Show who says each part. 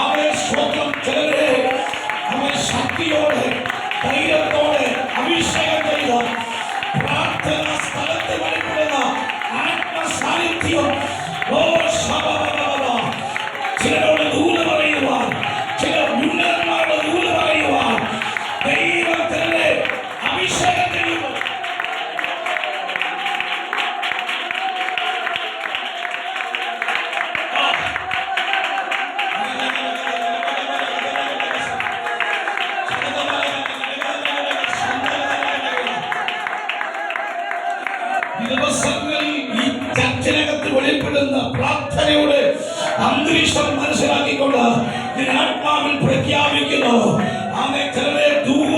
Speaker 1: അവൻ സ്വന്തം ചിലരെ അവൻ ശക്തിയോടെ ധൈര്യത്തോടെ അഭിഷേകം ചെയ്ത പ്രാർത്ഥന സ്ഥലത്ത് വെളിപ്പെടുന്ന ആത്മസാന്നിധ്യം ചിലരോട് ദൂത് പറയുവാൻ, ചില ഉന്നതന്മാരുടെ ദൂത് പറയുവാൻ ദൈവത്തിനെ അഭിഷേകം ചെയ്യുന്നു. ദിവസങ്ങളിൽ ഈ ചർച്ചിനകത്ത് വെളിപ്പെടുന്ന പ്രാർത്ഥനയുടെ അന്തരീക്ഷം മനസ്സിലാക്കിക്കൊണ്ട് ആത്മാവിൽ പ്രഖ്യാപിക്കുന്നു. അങ്ങനെ ചിലരെ ദൂത്